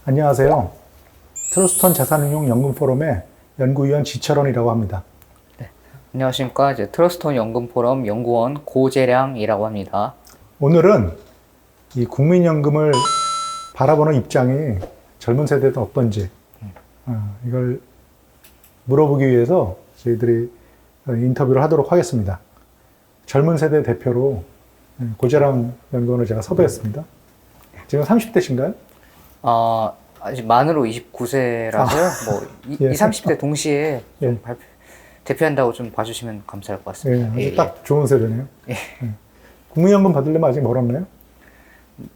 안녕하세요. 트러스톤 자산운용 연금 포럼의 연구위원 지철원이라고 합니다. 네. 안녕하십니까. 이제 트러스톤 연금 포럼 연구원 고재량이라고 합니다. 오늘은 이 국민연금을 바라보는 입장이 젊은 세대는 어떤지 이걸 물어보기 위해서 저희들이 인터뷰를 하도록 하겠습니다. 젊은 세대 대표로 고재량 연구원을 제가 섭외했습니다. 지금 30대신가요? 아직 만으로 29세라서요. 뭐 예. 20, 30대 동시에 좀 예. 대표한다고 좀 봐주시면 감사할 것 같습니다. 예, 딱 좋은 세대네요. 예. 국민연금 받으려면 아직 멀었나요?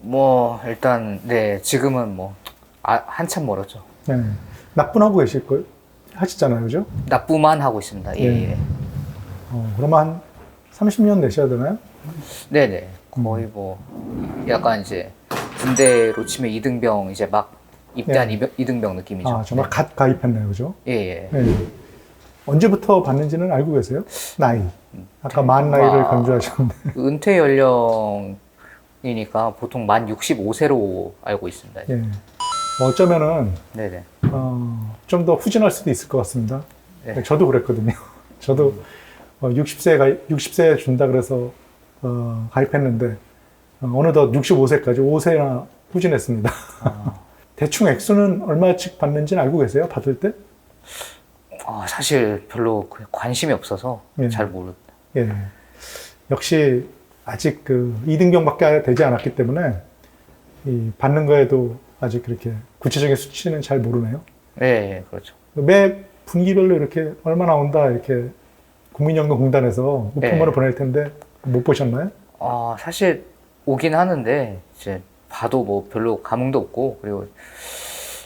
뭐 일단 네 지금은 뭐 한참 멀었죠. 네. 납분하고 계실 걸 하시잖아요, 그죠? 납부만 하고 있습니다. 예. 네. 예. 그러면 한 30년 내셔야 되나요? 네네. 거의 뭐 약간 이제 군대로 치면 이등병 이제 막 입대한 이등병 느낌이죠. 아, 정말 갓 가입했네요, 그죠? 예. 예. 네. 언제부터 받는지는 알고 계세요? 나이. 아까 만 나이를 강조하셨는데. 은퇴 연령이니까 보통 만 65세로 알고 있습니다. 예. 어쩌면은 네네. 좀 더 후진할 수도 있을 것 같습니다. 네. 저도 그랬거든요. 저도 60세 준다 그래서 가입했는데 어느덧 65세까지 5세나 후진했습니다. 대충 액수는 얼마씩 받는지는 알고 계세요? 받을 때? 사실 별로 관심이 없어서 예. 잘 모릅니다. 예. 역시 아직 그 2등병밖에 되지 않았기 때문에 이 받는 거에도 아직 그렇게 구체적인 수치는 잘 모르네요. 네, 그렇죠. 매 분기별로 이렇게 얼마 나온다 이렇게 국민연금공단에서 우편물을 보낼 텐데 못 보셨나요? 사실 오긴 하는데 이제 봐도 뭐 별로 감흥도 없고, 그리고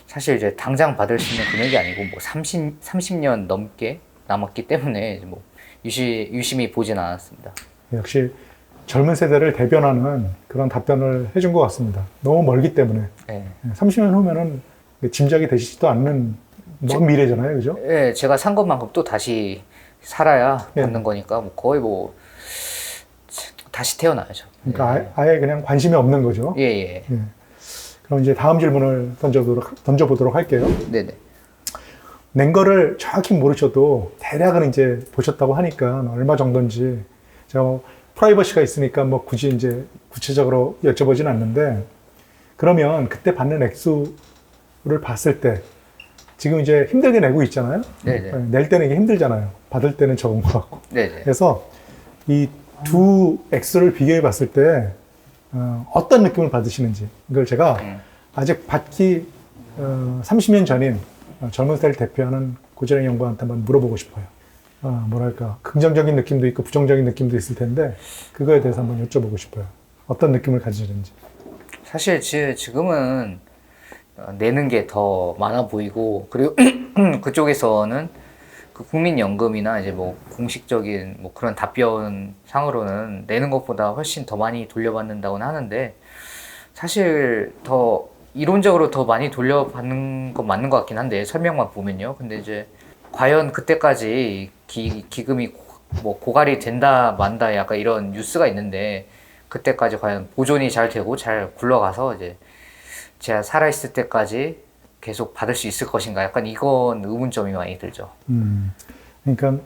사실 이제 당장 받을 수 있는 금액이 아니고 뭐 30년 넘게 남았기 때문에 이제 뭐 유심히 보진 않았습니다. 역시 젊은 세대를 대변하는 그런 답변을 해준 것 같습니다. 너무 멀기 때문에. 네. 30년 후면은 짐작이 되시지도 않는 먼 미래잖아요, 그죠? 네, 제가 산 것만큼 또 다시 살아야 예. 받는 거니까 뭐 거의 뭐 다시 태어나야죠. 그러니까 예. 아예 그냥 관심이 없는 거죠. 예, 예. 예. 그럼 이제 다음 질문을 던져보도록 할게요. 네네. 낸 거를 정확히 모르셔도 대략은 이제 보셨다고 하니까 얼마 정도인지 제가 뭐 프라이버시가 있으니까 뭐 굳이 이제 구체적으로 여쭤보진 않는데, 그러면 그때 받는 액수를 봤을 때 지금 이제 힘들게 내고 있잖아요. 네네. 낼 때는 이게 힘들잖아요. 받을 때는 적은 것 같고. 네네. 그래서 이 두 액수를 비교해 봤을 때 어떤 느낌을 받으시는지, 이걸 제가 아직 받기 30년 전인 젊은 세대를 대표하는 고재량 연구원한테 한번 물어보고 싶어요. 뭐랄까, 긍정적인 느낌도 있고 부정적인 느낌도 있을 텐데 그거에 대해서 한번 여쭤보고 싶어요. 어떤 느낌을 가지시는지. 사실 지금은 내는 게 더 많아 보이고, 그리고 그쪽에서는 그 국민연금이나 이제 뭐 공식적인 뭐 그런 답변 상으로는 내는 것보다 훨씬 더 많이 돌려받는다고는 하는데, 사실 더 이론적으로 더 많이 돌려받는 건 맞는 것 같긴 한데 설명만 보면요. 근데 이제 과연 그때까지 기금이 뭐 고갈이 된다 만다 약간 이런 뉴스가 있는데, 그때까지 과연 보존이 잘 되고 잘 굴러가서 이제 제가 살아있을 때까지 계속 받을 수 있을 것인가, 약간 이건 의문점이 많이 들죠. 그러니까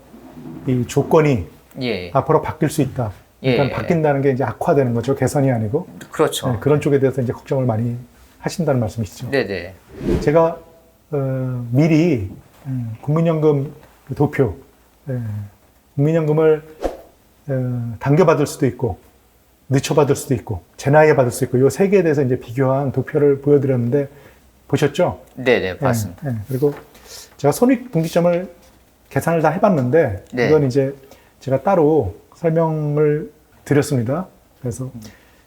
이 조건이 예. 앞으로 바뀔 수 있다. 그러니까 예. 바뀐다는 게 이제 악화되는 거죠. 개선이 아니고. 그렇죠. 네, 그런 쪽에 대해서 이제 걱정을 많이 하신다는 말씀이시죠. 네네. 제가 미리 국민연금 도표, 국민연금을 당겨받을 수도 있고 늦춰받을 수도 있고 제 나이에 받을 수도 있고 이 세 개에 대해서 이제 비교한 도표를 보여드렸는데 보셨죠? 네네, 봤습니다. 그리고 제가 손익분기점을 계산을 다 해봤는데 네. 이건 이제 제가 따로 설명을 드렸습니다. 그래서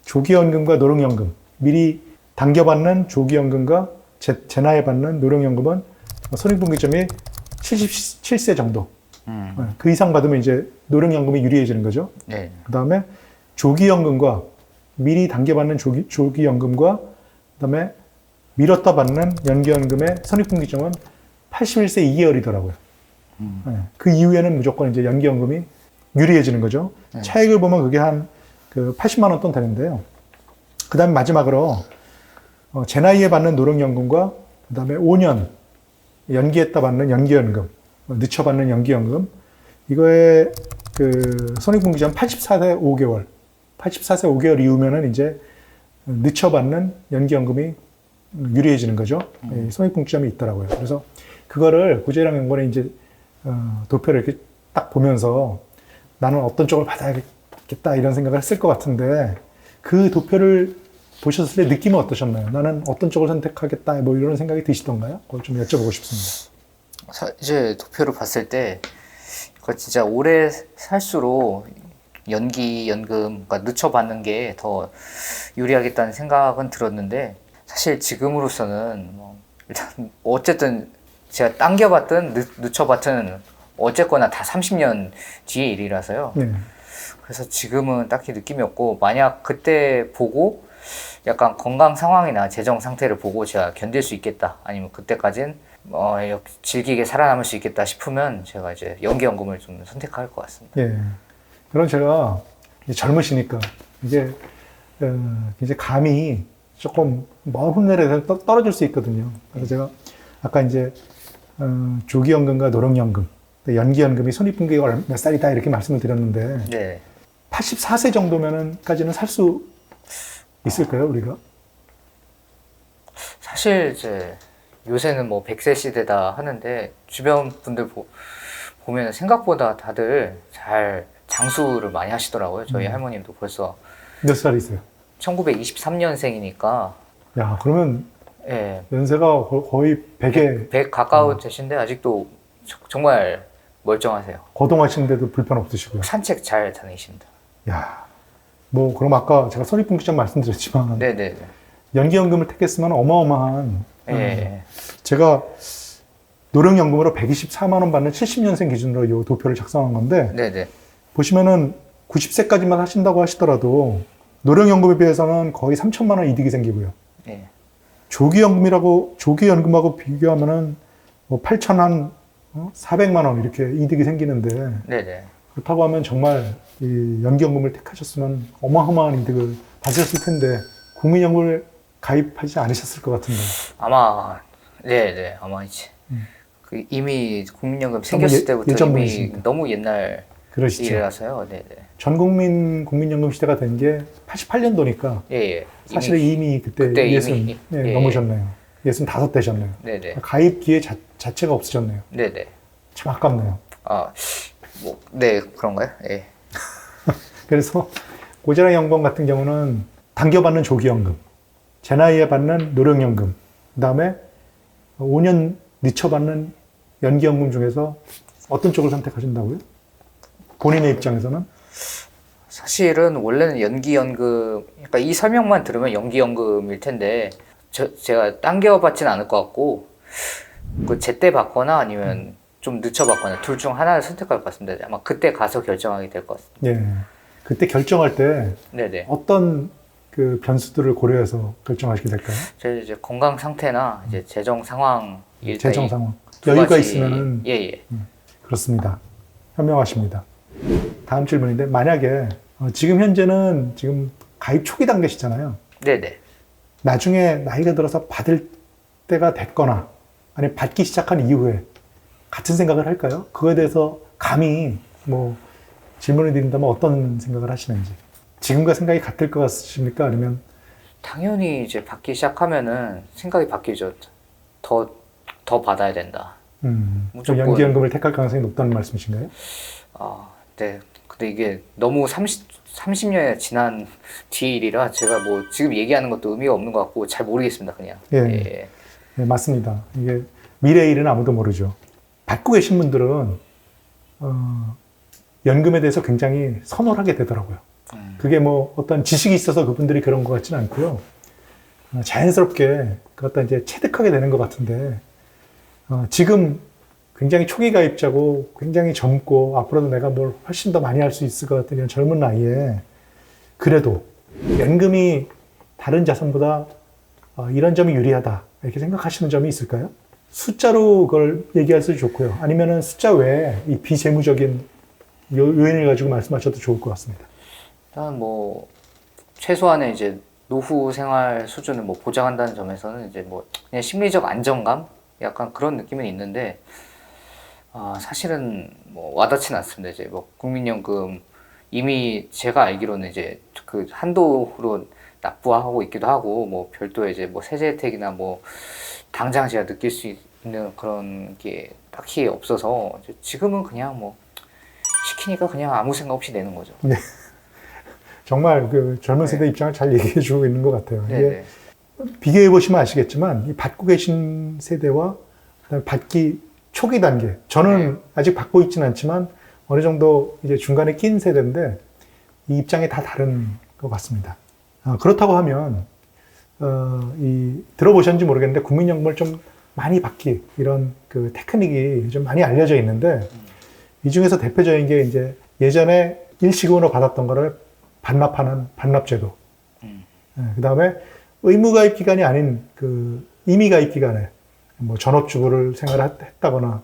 조기연금과 노령연금, 미리 당겨받는 조기연금과 제 나이에 받는 노령연금은 손익분기점이 77세 정도. 그 이상 받으면 이제 노령연금이 유리해지는 거죠. 네. 그 다음에 조기연금과 미리 당겨받는 조기연금과 그 다음에 미뤘다 받는 연기연금의 손익분기점은 81세 2개월이더라고요. 그 이후에는 무조건 이제 연기연금이 유리해지는 거죠. 차익을 보면 그게 한 그 80만 원 돈 되는데요. 그 다음에 마지막으로 제 나이에 받는 노령연금과 그다음에 5년 연기했다 받는 연기연금, 늦춰 받는 연기연금, 이거에 그 손익분기점 84세 5개월, 84세 5개월 이후면은 이제 늦춰 받는 연기연금이 유리해지는 거죠. 이 손익분기점이 있더라고요. 그래서 그거를 고재랑 연구원에 이제 도표를 이렇게 딱 보면서 나는 어떤 쪽을 받아야겠다 이런 생각을 했을 것 같은데 그 도표를 보셨을 때 느낌은 어떠셨나요? 나는 어떤 쪽을 선택하겠다 뭐 이런 생각이 드시던가요? 그걸 좀 여쭤보고 싶습니다. 이제 도표를 봤을 때 그거 진짜 오래 살수록 연기 연금, 그러니까 늦춰 받는 게 더 유리하겠다는 생각은 들었는데 사실 지금으로서는 뭐 일단 어쨌든 제가 당겨봤든 늦춰봤든 어쨌거나 다 30년 뒤의 일이라서요. 네. 그래서 지금은 딱히 느낌이 없고 만약 그때 보고 약간 건강 상황이나 재정 상태를 보고 제가 견딜 수 있겠다 아니면 그때까진 질기게 살아남을 수 있겠다 싶으면 제가 이제 연기연금을 좀 선택할 것 같습니다. 예. 그럼 제가 젊으시니까 이제 이제 감이 조금 먼 훗날에 떨어질 수 있거든요. 그래서 제가 아까 이제 조기연금과 노령연금, 연기연금이 손익분기가 몇 살이다 이렇게 말씀을 드렸는데 네. 84세 정도면은까지는 살 수 있을까요, 우리가? 사실 이제 요새는 뭐 100세 시대다 하는데 주변 분들 보면 생각보다 다들 잘 장수를 많이 하시더라고요. 저희 할머님도 벌써 몇 살이세요? 1923년생이니까 야, 그러면 예, 연세가 거의 100에 100 가까우신데 아직도 정말 멀쩡하세요. 거동하시는데도 불편 없으시고요. 산책 잘 다니십니다. 야, 뭐 그럼 아까 제가 손익분기점 말씀드렸지만 네네. 연기연금을 택했으면 어마어마한 예. 제가 노령연금으로 124만 원 받는 70년생 기준으로 이 도표를 작성한 건데 네네. 보시면은 90세까지만 하신다고 하시더라도 노령연금에 비해서는 거의 3천만 원 이득이 생기고요. 예. 조기연금하고 비교하면은 뭐 8천 400만 원 이렇게 이득이 생기는데 네네. 그렇다고 하면 정말 이 연기연금을 택하셨으면 어마어마한 이득을 받으셨을 텐데 국민연금을 가입하지 않으셨을 것 같은데. 아마 네네 아마 이제 그 이미 국민연금 생겼을 때부터 예전 이미 분이십니까? 너무 옛날 그러시죠. 일이라서요. 네네. 전 국민 국민연금 시대가 된 게 88년도니까 예. 사실은 이미 그때 그때 예순 이미, 네, 예. 넘으셨네요. 65 되셨네요. 네네. 가입 기회 자체가 없으셨네요. 네네. 참 아깝네요. 네 그런가요? 예. 그래서 고재랑 연구원 같은 경우는 당겨받는 조기연금, 제 나이에 받는 노령연금, 그 다음에 5년 늦춰받는 연기연금 중에서 어떤 쪽을 선택하신다고요? 본인의 입장에서는? 사실은 원래는 연기연금, 그러니까 이 설명만 들으면 연기연금일 텐데 제가 당겨받진 않을 것 같고 그 제때 받거나 아니면 좀 늦춰 받거나 둘 중 하나를 선택할 것 같습니다. 아마 그때 가서 결정하게 될 것 같습니다. 예. 그때 결정할 때 네네. 어떤 그 변수들을 고려해서 결정하시게 될까요? 제 이제 건강 상태나 이제 재정 상황, 재정 상황. 두 여유가 가지- 있으면은 예. 그렇습니다. 현명하십니다. 다음 질문인데 만약에 지금 현재는 지금 가입 초기 단계시잖아요. 네네. 나중에 나이가 들어서 받을 때가 됐거나 아니면 받기 시작한 이후에 같은 생각을 할까요? 그거에 대해서 감히 뭐 질문을 드린다면 어떤 생각을 하시는지. 지금과 생각이 같을 것 같습니까? 아니면 당연히 이제 받기 시작하면은 생각이 바뀌죠. 더 받아야 된다. 무조건. 연기연금을 택할 가능성이 높다는 말씀이신가요? 네. 근데 이게 너무 30년이 지난 뒤의 일이라 제가 뭐 지금 얘기하는 것도 의미가 없는 것 같고 잘 모르겠습니다, 그냥. 예. 네, 맞습니다. 이게 미래의 일은 아무도 모르죠. 받고 계신 분들은 연금에 대해서 굉장히 선호하게 되더라고요. 그게 뭐 어떤 지식이 있어서 그분들이 그런 것 같지는 않고요. 자연스럽게 그것도 이제 체득하게 되는 것 같은데 지금 굉장히 초기 가입자고 굉장히 젊고 앞으로도 내가 뭘 훨씬 더 많이 할 수 있을 것 같은 이런 젊은 나이에 그래도 연금이 다른 자산보다 이런 점이 유리하다 이렇게 생각하시는 점이 있을까요? 숫자로 그걸 얘기할 수도 좋고요. 아니면은 숫자 외에 이 비재무적인 요인을 가지고 말씀하셔도 좋을 것 같습니다. 일단 뭐 최소한의 이제 노후 생활 수준을 뭐 보장한다는 점에서는 이제 뭐 그냥 심리적 안정감 약간 그런 느낌은 있는데 사실은 뭐 와닿지는 않습니다. 이제 뭐 국민연금 이미 제가 알기로는 이제 그 한도로 납부하고 있기도 하고 뭐 별도의 이제 뭐 세제 혜택이나 뭐 당장 제가 느낄 수 있는 그런 게 딱히 없어서 이제 지금은 그냥 뭐 시키니까 그냥 아무 생각 없이 내는 거죠. 네. 정말 그 젊은 세대 입장을 잘 얘기해 주고 있는 것 같아요. 이게 비교해 보시면 아시겠지만 이 받고 계신 세대와 그다음에 받기 초기 단계. 저는 아직 받고 있지는 않지만 어느 정도 이제 중간에 낀 세대인데 이 입장이 다 다른 것 같습니다. 그렇다고 하면 들어보셨는지 모르겠는데 국민연금을 좀 많이 받기 이런 그 테크닉이 좀 많이 알려져 있는데 이 중에서 대표적인 게 이제 예전에 일시금으로 받았던 거를 반납하는 반납제도. 그 다음에 의무가입 기간이 아닌 그 임의가입 기간에 뭐 전업주부를 생활했다거나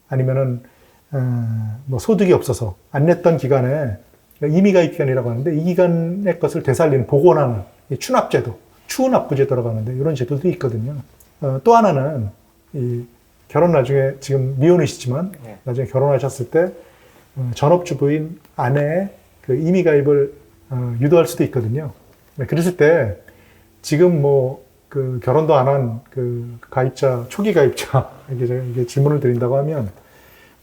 아니면은 뭐 소득이 없어서 안 냈던 기간에 임의가입 기간이라고 하는데 이 기간의 것을 되살리는 복원하는 추납제도, 추납부제도라고 하는데 이런 제도도 있거든요. 또 하나는 이 결혼 나중에 지금 미혼이시지만 나중에 결혼하셨을 때 전업주부인 아내의 그 임의가입을 유도할 수도 있거든요. 그랬을 때 지금 뭐 그 결혼도 안 한 그 가입자, 초기 가입자 이게 질문을 드린다고 하면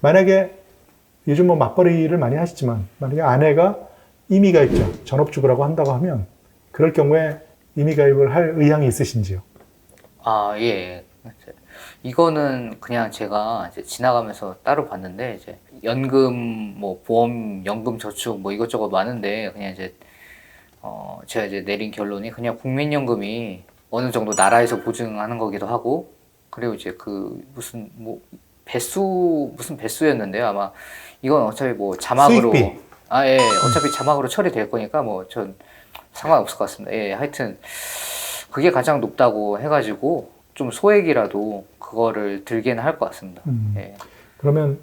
만약에 요즘 뭐 맞벌이를 많이 하시지만 만약에 아내가 임의가입자, 전업주부라고 한다고 하면 그럴 경우에 임의가입을 할 의향이 있으신지요? 예. 이거는 그냥 제가 이제 지나가면서 따로 봤는데 이제 연금, 뭐 보험, 연금 저축 뭐 이것저것 많은데 그냥 이제 제가 이제 내린 결론이 그냥 국민연금이 어느 정도 나라에서 보증하는 거기도 하고 그리고 이제 그 무슨 뭐 무슨 배수였는데요. 아마 이건 어차피 뭐 자막으로 수익비. 어차피 자막으로 처리될 거니까 뭐 전 상관없을 것 같습니다. 하여튼 그게 가장 높다고 해가지고 좀 소액이라도 그거를 들게는 할 것 같습니다. 그러면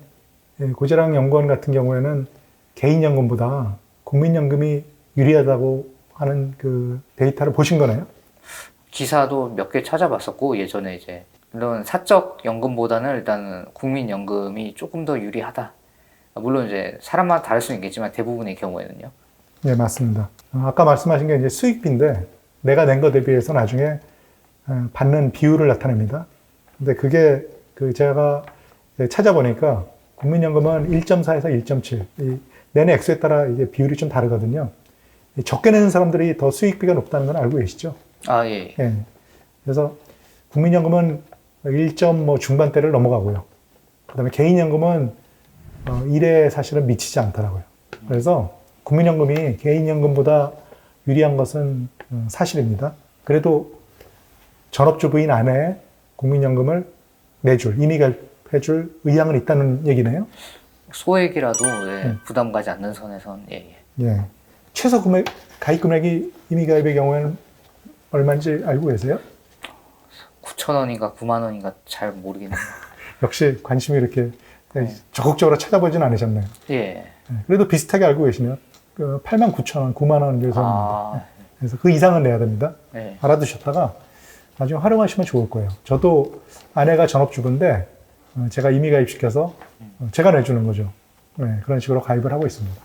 고재랑 연구원 같은 경우에는 개인연금보다 국민연금이 유리하다고 하는 그 데이터를 보신 거네요? 기사도 몇 개 찾아봤었고 예전에 이제 물론 사적 연금보다는 일단은 국민연금이 조금 더 유리하다. 물론 이제 사람마다 다를 수는 있겠지만 대부분의 경우에는요. 네, 맞습니다. 아까 말씀하신 게 이제 수익비인데 내가 낸 거 대비해서 나중에 받는 비율을 나타냅니다. 근데 그게 그 제가 찾아보니까 국민연금은 1.4에서 1.7. 이 내는 액수에 따라 이게 비율이 좀 다르거든요. 적게 내는 사람들이 더 수익비가 높다는 건 알고 계시죠? 예. 그래서 국민연금은 1뭐 중반대를 넘어가고요. 그다음에 개인연금은 1에 사실은 미치지 않더라고요. 그래서 국민연금이 개인연금보다 유리한 것은 사실입니다. 그래도 전업주부인 아내의 국민연금을 임의가입해줄 의향은 있다는 얘기네요. 소액이라도 부담 가지 않는 선에선 최소 가입 금액이 임의가입의 경우에는 얼마인지 알고 계세요? 9,000원인가 9만 원인가 잘 모르겠네요. 역시 관심이 이렇게 적극적으로 찾아보진 않으셨네요. 그래도 비슷하게 알고 계시네요. 89,000원, 9만 원 정도. 그래서 그 이상은 내야 됩니다. 알아두셨다가 나중에 활용하시면 좋을 거예요. 저도 아내가 전업주부인데 제가 임의가입시켜서 제가 내주는 거죠. 그런 식으로 가입을 하고 있습니다.